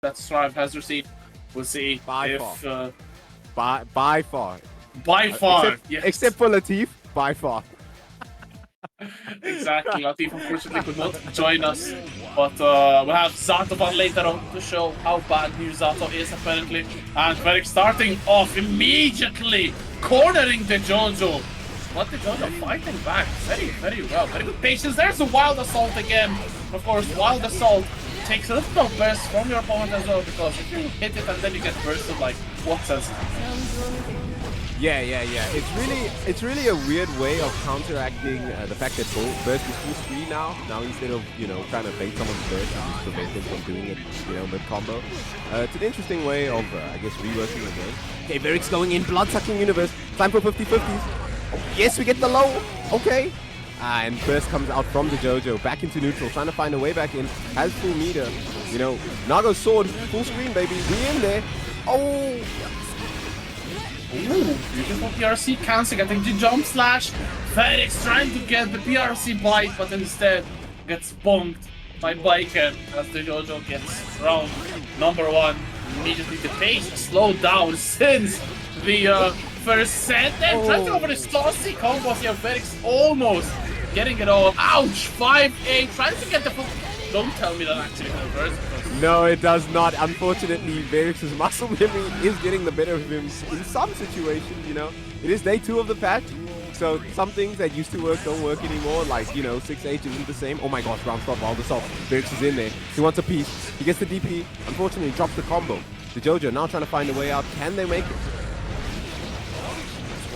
that Strive has received. We'll see By if far. By far. By far, except, yes. Except for Latif, by far. Exactly. Latif unfortunately could not join us, but we'll have Zato on later on to show how bad new Zato is apparently. And Verix starting off immediately, cornering Dejojo. But Dejojo fighting back very, very well. Very good patience. There's the Wild Assault again. Of course, Wild Assault takes a little bit of burst from your opponent as well, because if you hit it and then you get bursted, like, what sense? Yeah. It's really a weird way of counteracting the fact that burst is full screen now. Now instead of trying to bait someone's burst and just prevent them from doing it mid combo. It's an interesting way of I guess reworking the game. Okay, Verix going in, blood sucking universe. Time for 50-50s. Oh, yes, we get the low. Okay. And burst comes out from Dejojo, back into neutral, trying to find a way back in. Has full meter. Nago's sword, full screen, baby. We in there. Oh. Ooh, beautiful PRC cancel, getting the jump slash. Verix trying to get the PRC bite, but instead gets bonked by Baiken as Dejojo gets round number 1. Immediately the pace slowed down since the first set. Then trying to go for the saucy combos here. Verix almost getting it all. Ouch! 5-8, trying to get the full. Don't tell me that actually converts. No, it does not. Unfortunately, Verix's muscle memory is getting the better of him in some situations, It is day 2 of the patch, so some things that used to work don't work anymore, like, 6H isn't the same. Oh my gosh, round stop, Wild Assault. Verix is in there. He wants a piece. He gets the DP. Unfortunately, drops the combo. Dejojo now trying to find a way out. Can they make it?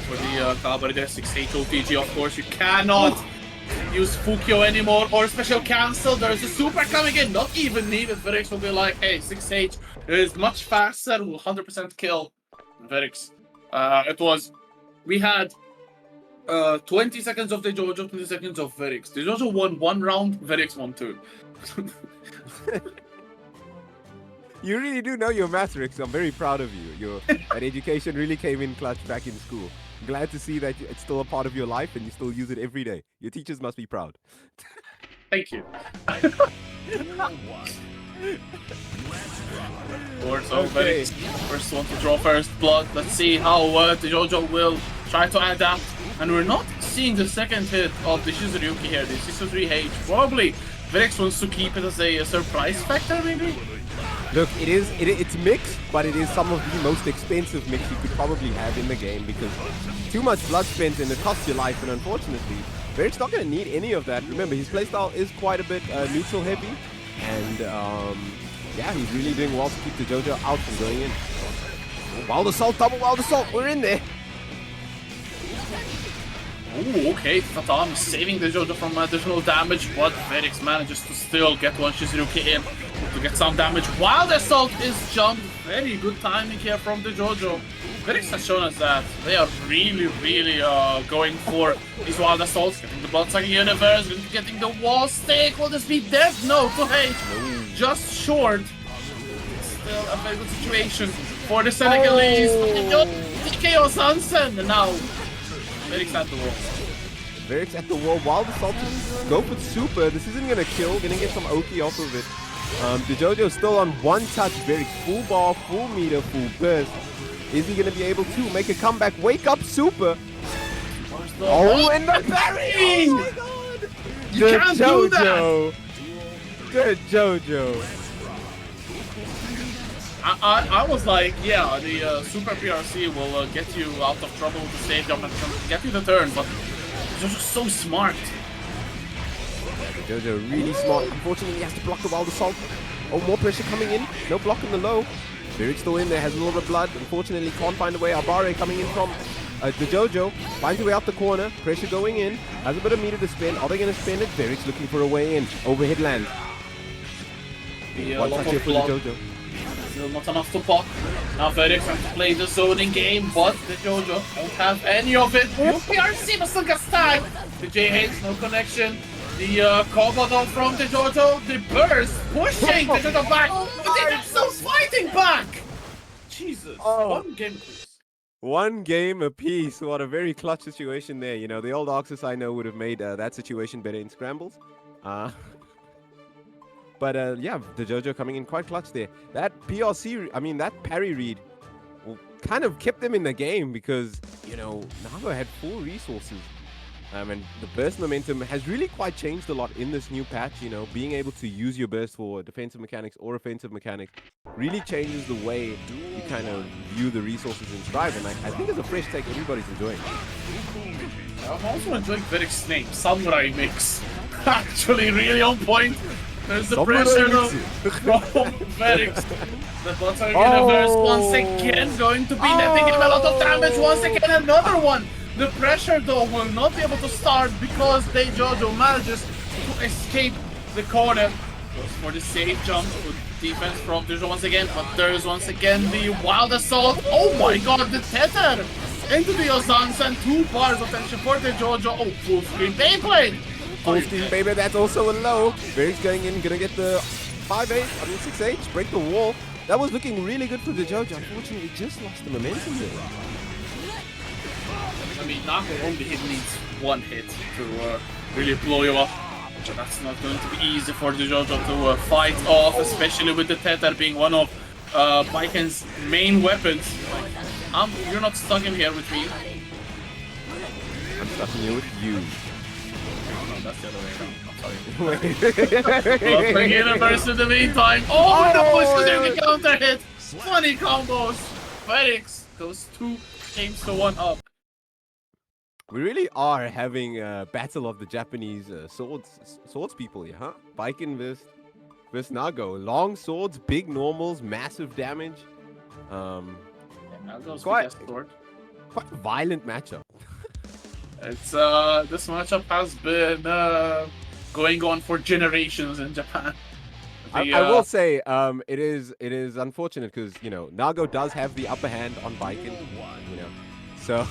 For the Calvary there, 6H OTG, of course, you cannot use Fukyo anymore, or special cancel. There's a super coming in, not even needed. Verix will be like, hey, 6H is much faster, will 100% kill Verix. We had 20 seconds of Dejojo, 20 seconds of Verix. Dejojo won 1 round, Verix won 2. You really do know your math, Rick, so I'm very proud of you. That education really came in clutch back in school. I'm glad to see that it's still a part of your life and you still use it every day. Your teachers must be proud. Thank you. Okay. First one to draw first blood. Let's see how Dejojo will try to adapt. And we're not seeing the second hit of the Nagoriyuki here. The 6-3H. Probably Verix wants to keep it as a surprise factor, maybe? Look, it's mixed, but it is some of the most expensive mix you could probably have in the game because too much blood spent and it costs your life, and unfortunately, Verix not going to need any of that. Remember, his playstyle is quite a bit neutral heavy, and yeah, he's really doing well to keep Dejojo out from going in. Wild Assault, double Wild Assault, we're in there! Ooh, okay, Fatam saving Dejojo from additional damage, but Verix manages to still get one Nagoriyuki in to get some damage. Wild Assault is jumped. Very good timing here from Dejojo. Verix has shown us that they are really, really going for these Wild Assaults. Getting the Blood-Sucking Universe, getting the Wall Stick. Will this be death? No, 2H. Just short. Still a very good situation for the Senegalese. TKO Sansen. And now Verix at the wall. Verix at the wall. Wild Assault to go for super. This isn't going to kill. Going to get some Oki off of it. Dejojo still on one touch. Verix full bar, full meter, full burst. Is he going to be able to make a comeback? Wake up super. Oh, and the parry! Oh my god! You can't do that! Dejojo. I was like, yeah, the super PRC will get you out of trouble with the save jump and get you the turn, but Dejojo's so smart. Dejojo really smart. Unfortunately, he has to block the Wild Assault. Oh, more pressure coming in. No blocking the low. Verix still in there, has a little bit of blood. Unfortunately, can't find a way. Abare coming in from Dejojo. Finds a way out the corner. Pressure going in. Has a bit of meter to spend. Are they going to spend it? Verix looking for a way in. Overhead land. One touch here for Dejojo. Still not enough to pop. Now Verix has to play the zoning game, but Dejojo don't have any of it. PRC but still gets tagged. The JH, no connection. The combo from Dejojo, the burst, pushing Dejojo back, but they're still fighting back! Jesus, one game please. One game apiece. What a very clutch situation there. You know, the old Oxus I know would have made that situation better in scrambles. But yeah, Dejojo coming in quite clutch there. That PRC, I mean, that parry read kind of kept them in the game because, you know, Nago had full resources. And the burst momentum has really quite changed a lot in this new patch. You know, being able to use your burst for defensive mechanics or offensive mechanics really changes the way you kind of view the resources in Strive. And I think it's a fresh take everybody's enjoying. I'm also enjoying Verix's name, Samurai Mix. Actually, really on point. There's the pressure though from Verix. The Butter Universe once again going to be netting him a lot of damage. Once again, another one. The pressure though will not be able to start because Dejojo manages to escape the corner. Goes for the safe jump. Good defense from Dejojo once again, but there's once again the wild assault. Oh my god, the tether into the Ozans and 2 bars of tension for Dejojo. Oh, full screen Beyblade. Full screen, baby, that's also a low. Verix going in, gonna get the 5-8, I mean 6-8, break the wall. That was looking really good for Dejojo. Unfortunately, just lost the momentum there. I mean, Nago only needs 1 hit to really blow you up. But that's not going to be easy for Dejojo to fight off, especially with the tether being one of Baiken's main weapons. Like, you're not stuck in here with me. I'm stuck in here with you. That's the other way around. I'm sorry. Bluffing Universe in the meantime. Oh no! She's doing a counter hit! Funny combos! Verix goes 2 games to 1 up. We really are having a battle of the Japanese swords people here, huh? Baiken versus Nago. Long swords, big normals, massive damage. Nago's quite sword. Quite a violent matchup. It's this matchup has been going on for generations in Japan. I will say it is unfortunate because, you know, Nago does have the upper hand on Baiken, you know, so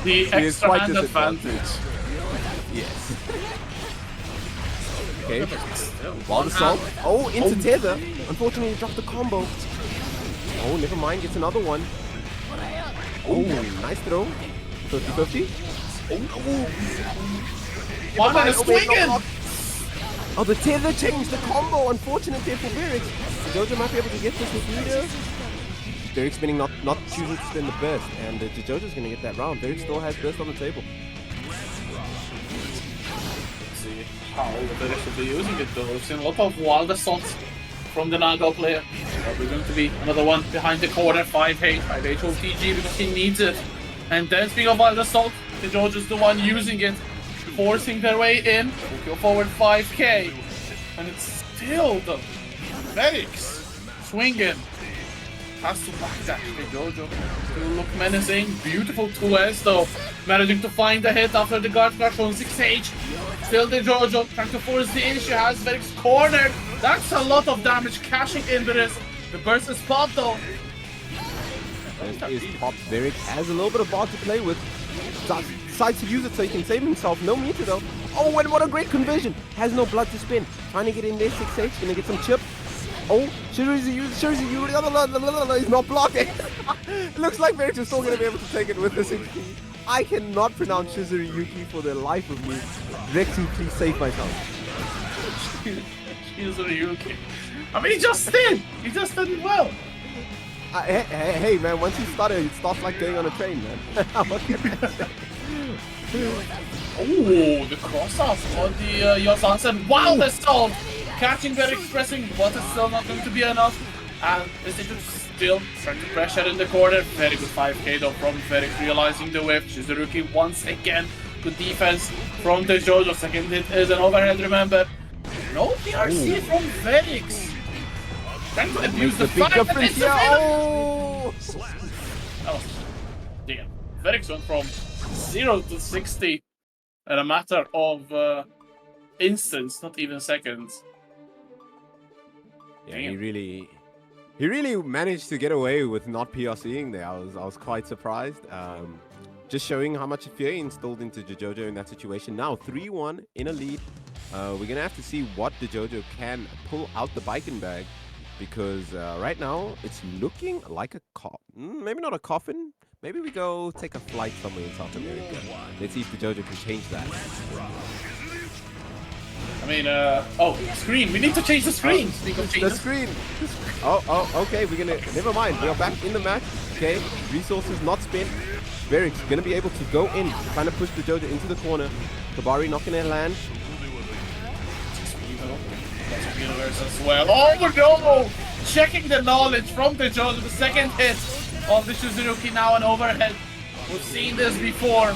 the extra hand advantage. Yes. Okay. Wild assault. Oh, into tether. Unfortunately, he dropped the combo. Oh, never mind. Gets another one. Oh, nice throw. 50-50. One and a swinging! Oh, the tether changed the combo. Unfortunate there for Verix. Dejojo might be able to get this with leader. Verix spinning, not choosing to spin the burst. And Dejojo's going to get that round. Verix still has burst on the table. Let's see how Verix will be using it though. We've seen a lot of wild assaults from the Nago player. We're going to be another one behind the corner, 5-8 OTG because he needs it. And then speaking of wild assault, Dejojo's the one using it, forcing their way in. We'll go forward 5k. And it's still the Verix swinging. Has to back that Dejojo. Still look menacing. Beautiful 2S though. Managing to find the hit after the guard crash on 6H. Still Dejojo trying to force the issue. Has Verix cornered. That's a lot of damage cashing into this. The burst is popped though. Burst is popped. Verix has a little bit of bar to play with. Decides to use it so he can save himself. No meter though. Oh, and what a great conversion. Has no blood to spin. Trying to get in there. 6H. Gonna get some chip. Oh, Shirizu, he's not blocking. It looks like Verix is still going to be able to take it with this HP. I cannot pronounce Shizuriyuki for the life of me. Rexy, please save my tongue. Shizuriyuki. I mean, he just did. He just did it well. Hey, man, once you start it starts like going on a train, man. What can I say? Oh, the cross-off on the Yosansen. Wild assault! Catching Verix pressing, but it's still not going to be enough. And Decision still trying to pressure in the corner. Very good 5k though from Verix, realizing the whip. Shizuriyuki once again. Good defense from Dejojo. Second hit is an overhead, remember. No PRC from Verix. Trying to abuse the fact that it's a oh! Oh, damn. Verix went from 0 to 60 in a matter of instants, not even seconds. Yeah, he really managed to get away with not PRCing there. I was quite surprised. Just showing how much fear he installed into Dejojo in that situation. Now 3-1 in a lead. We're gonna have to see what Dejojo can pull out the Baiken bag, because right now it's looking like a maybe not a coffin. Maybe we go take a flight somewhere in South America. Let's see if Dejojo can change that. I mean, oh, screen. We need to change the screen. Speak of The changes. screen. Oh, okay. We're gonna. Never mind. We are back in the match. Okay. Resources not spent. Verix gonna be able to go in, trying to push the Dejojo into the corner. Kabari not gonna land. Universe as well. Oh no! Checking the knowledge from Dejojo. The second hit of the Shizuruki now an overhead. We've seen this before.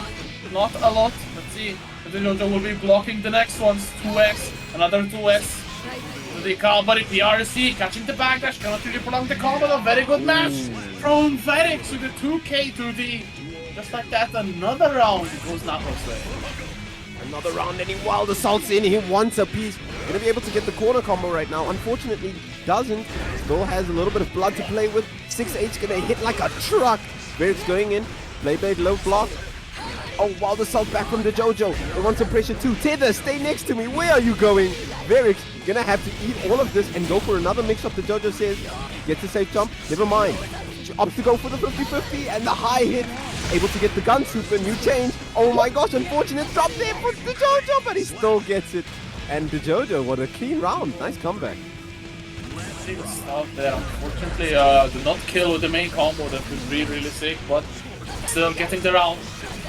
Not a lot. Let's see. Dejojo will be blocking the next ones. 2x, another 2x. The Calvary PRC catching the backdash. Cannot really prolong the combo. A very good match from Verix with the 2k to the. Just like that, another round goes Nako's way. Another round, and he wild assaults in. He wants a piece. Gonna be able to get the corner combo right now. Unfortunately, doesn't. Still has a little bit of blood to play with. 6H gonna hit like a truck. Verix going in. Blade low block. Oh, wild assault back from the Dejojo. They want some pressure too. Tether, stay next to me. Where are you going? Verix gonna have to eat all of this and go for another mix-up. The Dejojo says, gets a safe jump. Never mind. She opts to go for the 50-50 and the high hit. Able to get the gun super, new change. Oh my gosh, unfortunate drop there for the Dejojo, but he still gets it. And the Dejojo, what a clean round. Nice comeback. Stuff there, unfortunately, did not kill with the main combo. That was really sick, but still getting the round.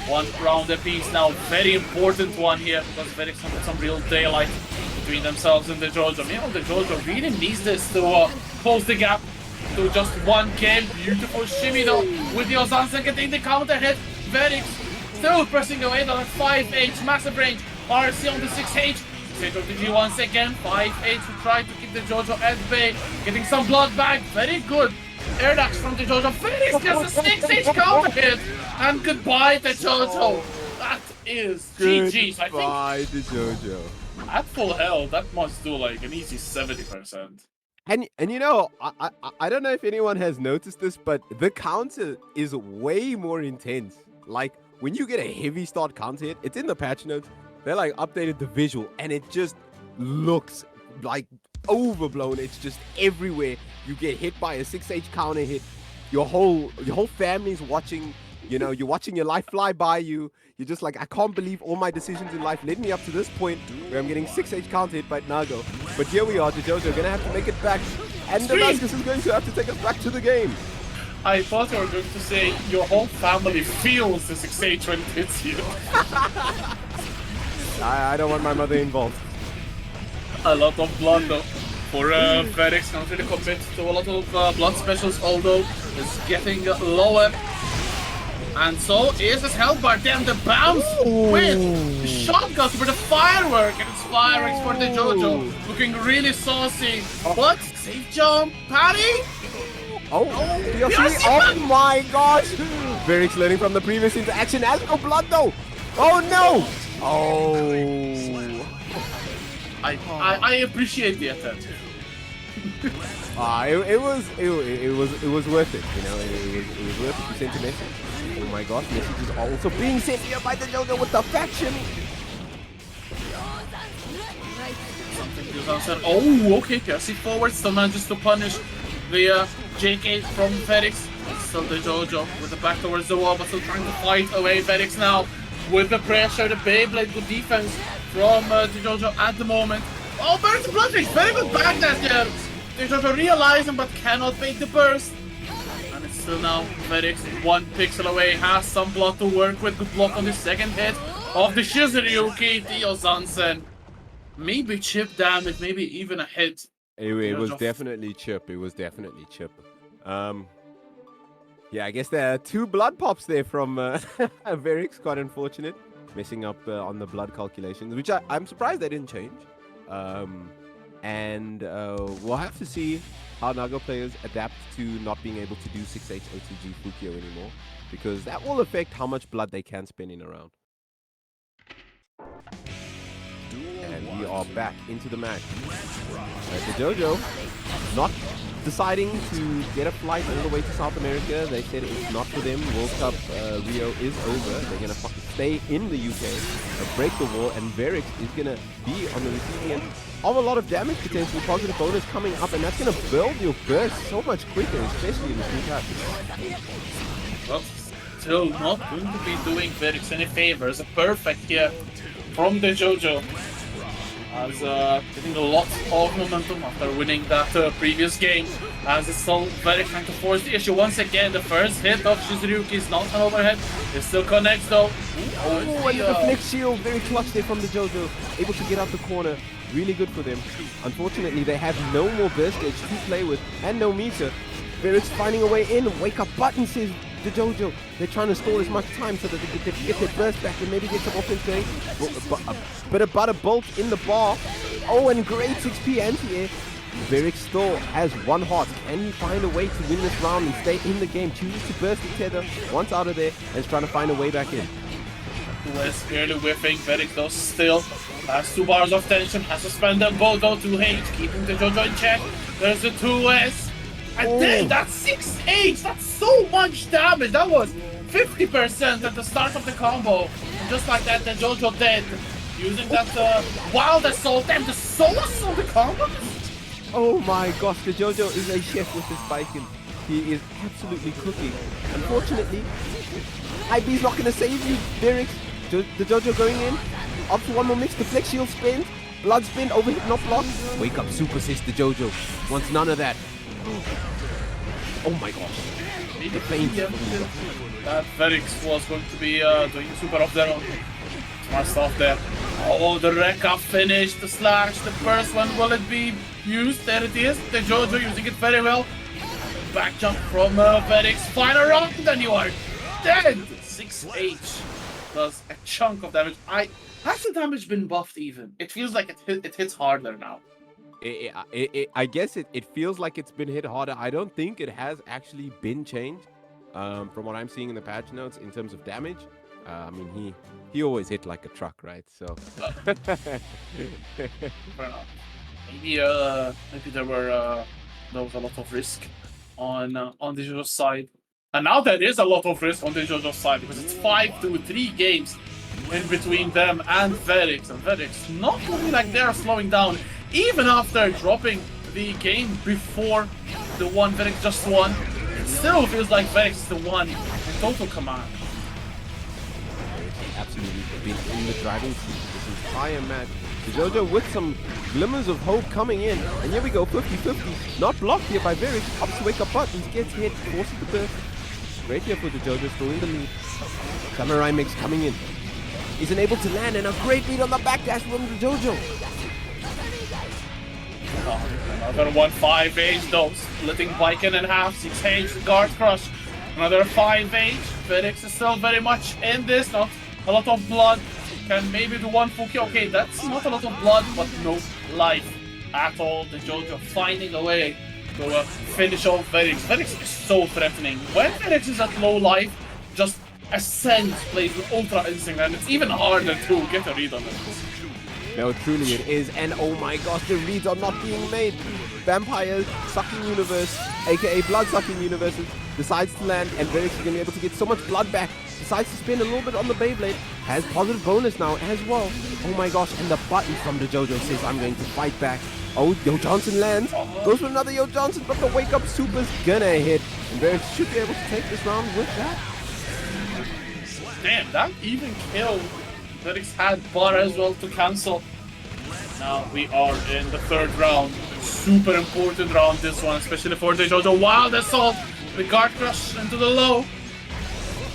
One round apiece now. Very important one here because Verix have some real daylight between themselves and the Dejojo. You know, the Dejojo really needs this to close the gap to just one kill. Beautiful shimmy though with the Ozansen getting the counter hit. Verix still pressing away on a 5H, massive range. RC on the 6H. 6H of the G once again. 5H to try to keep the Dejojo at bay. Getting some blood back. Very good air dash from the Dejojo. Verix gets a 6H counter hit. And goodbye the Dejojo. That is GG's. I think Goodbye the Dejojo. at full health that must do like an easy 70%. And you know, I don't know if anyone has noticed this, but the counter is way more intense. Like when you get a heavy start counter hit, it's in the patch notes. They like updated the visual and it just looks like overblown. It's just everywhere. You get hit by a 6H counter hit. Your whole family's watching. You know, you're watching your life fly by you. You're just like, I can't believe all my decisions in life led me up to this point where I'm getting 6H counter hit by Nago. But here we are, Dejojo gonna have to make it back. And Damascus is going to have to take us back to the game. I thought you were going to say your whole family feels the 6H when it hits you. I don't want my mother involved. A lot of blood though. For Verix, can't really commit to a lot of blood specials, although it's getting lower. And so is his health bar. Damn, the bounce with the shotgun for the firework. And it's fireworks for the Dejojo. Looking really saucy. But safe jump, Patty. Oh, PRC. Oh my gosh. Verix learning from the previous interaction. Has no blood though. Oh no. Oh. I appreciate the attempt. It was worth it, you know. It was worth it to send a message. Oh my gosh, messages are also being sent here by the Dejojo with the faction. Oh, okay, Percy forward still manages to punish the JK from Verix. Still the Dejojo with the back towards the wall, but still trying to fight away Verix now with the pressure. The Beyblade, good defense from the Dejojo at the moment. Oh, Verix bludgeoning, very good backdash there. Dejojo realizing but cannot bait the burst. And it's still now Verix 1 pixel away, has some blood to work with. Good block on the second hit of the Shizuruki, Dio Zansen. Maybe chip damage, maybe even a hit. It was definitely chip. It was definitely chip. Yeah, I guess there are 2 blood pops there from Verix. Quite unfortunate. Messing up on the blood calculations, which I'm surprised they didn't change. We'll have to see how Nago players adapt to not being able to do 6H OTG Fukio anymore, because that will affect how much blood they can spend in a round. And we are back into the match. The Dejojo not deciding to get a flight all the way to South America. They said it's not for them. World Cup Rio is over. They're going to stay in the UK, break the wall, and Verix is going to be on the receiving end of a lot of damage potential. Positive bonus coming up, and that's going to build your burst so much quicker, especially in the free touch. Well, still not going to be doing Verix any favors. A perfect here from the Dejojo. as getting a lot of momentum after winning that previous game. As it's still very trying to force the issue once again. The first hit of Shizuruki is not an overhead. It still connects though. Oh, and the flick shield, very clutch there from the Dejojo. Able to get out the corner. Really good for them. Unfortunately, they have no more burst edge to play with and no meter. Verix finding a way in. Wake up button, says the Dejojo. They're trying to stall as much time so that they can get their burst back and maybe get some offense going. A bit of butter bolt in the bar. Oh, and great 6p anti-air. Verix still has one heart. Can he find a way to win this round and stay in the game? Chooses to burst the tether once out of there and is trying to find a way back in. West clearly whiffing. Verix though still has 2 bars of tension. Has to spend them both though. 2H keeping the Dejojo in check. There's the 2S. And then that's 6H. That's so much damage. That was 50% at the start of the combo. And just like that, the Dejojo dead. Using that wild assault and the sauce on the combo. Oh my gosh, the Dejojo is a chef with this Baiken. He is absolutely cooking. Unfortunately, IB's not going to save you, Verix. The Dejojo going in. Up for one more mix. The flex shield spin. Blood spin. Overhit not blocked. Wake up super, says the Dejojo. Wants none of that. Oh my gosh. The flames. That Verix was going to be doing super of their own. Smart stuff there. Oh, the Rekka finish, the slash, the first one, will it be used? There it is. The Dejojo using it very well. Back jump from Verix. Final round, and you are dead. 6H does a chunk of damage. Has the damage been buffed even? It feels like it hits harder now. I guess it feels like it's been hit harder. I don't think it has actually been changed from what I'm seeing in the patch notes in terms of damage. I mean, he always hit like a truck, right? So maybe there was a lot of risk on the Dejojo side, and now there is a lot of risk on the Dejojo side because it's 5-3 games in between them and Verix. And Verix not looking like they are slowing down, even after dropping the game before the one Verix just won. It still feels like Verix is the one in total command. Absolutely been in the driving seat this entire match. Dejojo with some glimmers of hope coming in. And here we go, 50-50. Not blocked here by Verix. Up to wake up buttons, gets hit, forces the burst. Great here for Dejojo, still in the lead. Samurai mix coming in. Isn't able to land, and a great lead on the backdash from Dejojo. Another 1-5H though, splitting Baiken in half. 6H, guard crush. Another 5H. Verix is still very much in this. Not a lot of blood. Can maybe do one full kill. Okay, that's not a lot of blood, but no life at all. The Dejojo finding a way to finish off Verix. Verix is so threatening. When Verix is at low life, just ascends, plays with Ultra Instinct, and it's even harder to get a read on it. No, truly it is. And oh my gosh, the reads are not being made. Vampire Sucking Universe, aka Blood Sucking Universe, decides to land, and Verix is going to be able to get so much blood back. Decides to spin a little bit on the Beyblade. Has positive bonus now as well. Oh my gosh, and the button from the Dejojo says, I'm going to fight back. Oh, Yo Johnson lands. Goes for another Yo Johnson, but the Wake Up Super's gonna hit. And Verix should be able to take this round with that. Damn, that even killed. Verix had bar as well to cancel. Now we are in the third round. Super important round, this one, especially for the Dejojo. Wild Assault, the guard crush into the low.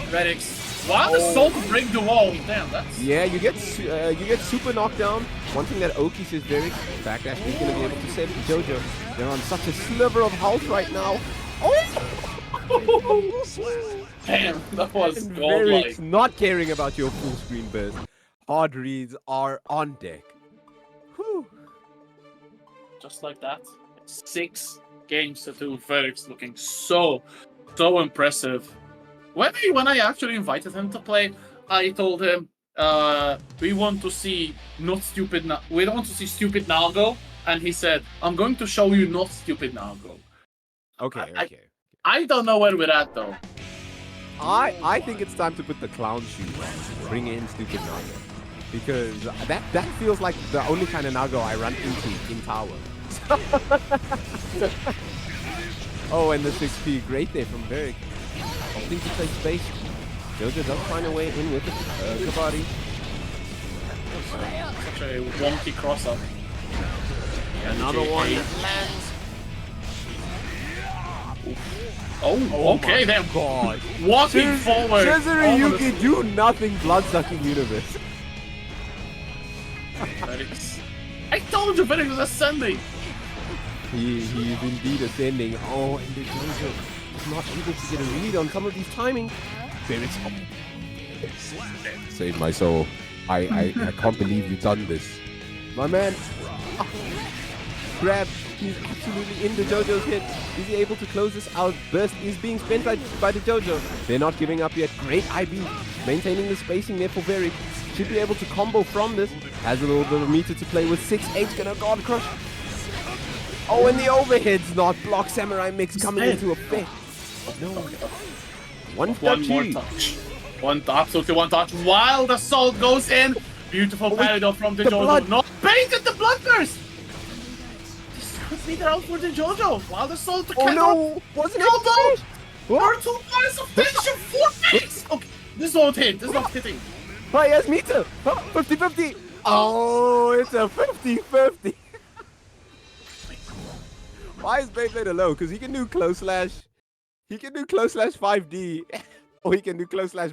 Verix, Wild Assault to break the wall. Damn, that's... Yeah, you get super knockdown. One thing that Oki says Verix, backdash is going to be able to save the Dejojo. They're on such a sliver of health right now. Oh! Damn, that was Verix not caring about your full screen burst. Hard reads are on deck. Whew. Just like that. 6 games to 2. Verix looking so impressive. When I actually invited him to play, I told him we want to see not stupid. We don't want to see stupid Nago, and he said, "I'm going to show you not stupid Nago." Okay. I don't know where we're at though. I think it's time to put the clown shoes on. Bring in stupid Nago. Because that feels like the only kind of Nago I run into in tower. Oh, and the 6P, great there from Verix. Opting to play space. Dejojo does find a way in with the Kabaddi. Such a wonky cross-up. Another one. Oh, okay then. God. Walking forward. Nagoriyuki, do nothing, blood-sucking universe. Verix. I told you Verix was ascending. He is indeed ascending. Oh, and Dejojo is not able to get a read on some of these timings. Verix. Save my soul. I can't believe you've done this. My man. Grab. He's absolutely in Dejojo's hit. Is he able to close this out? Burst is being spent by Dejojo. They're not giving up yet. Great IB. Maintaining the spacing there for Verix. Should be able to combo from this. Has a little bit of meter to play with. 6-8 gonna guard crush. Oh, and the overhead's not blocked. Samurai mix coming into effect. No. One more touch. Absolutely one touch. Wild assault goes in. Beautiful parry from Dejojo. No, baited the blood burst. This could be the out for Dejojo. Wild assault. Oh no! Wasn't it? Elbow. There are 2 points of tension. 4 picks. Okay, this won't hit. This is not hitting. Oh, yes, meter. 50-50. Oh, it's a 50-50. Why is Beyblade low? Because he can do close slash. He can do close slash 5D. Or he can do close slash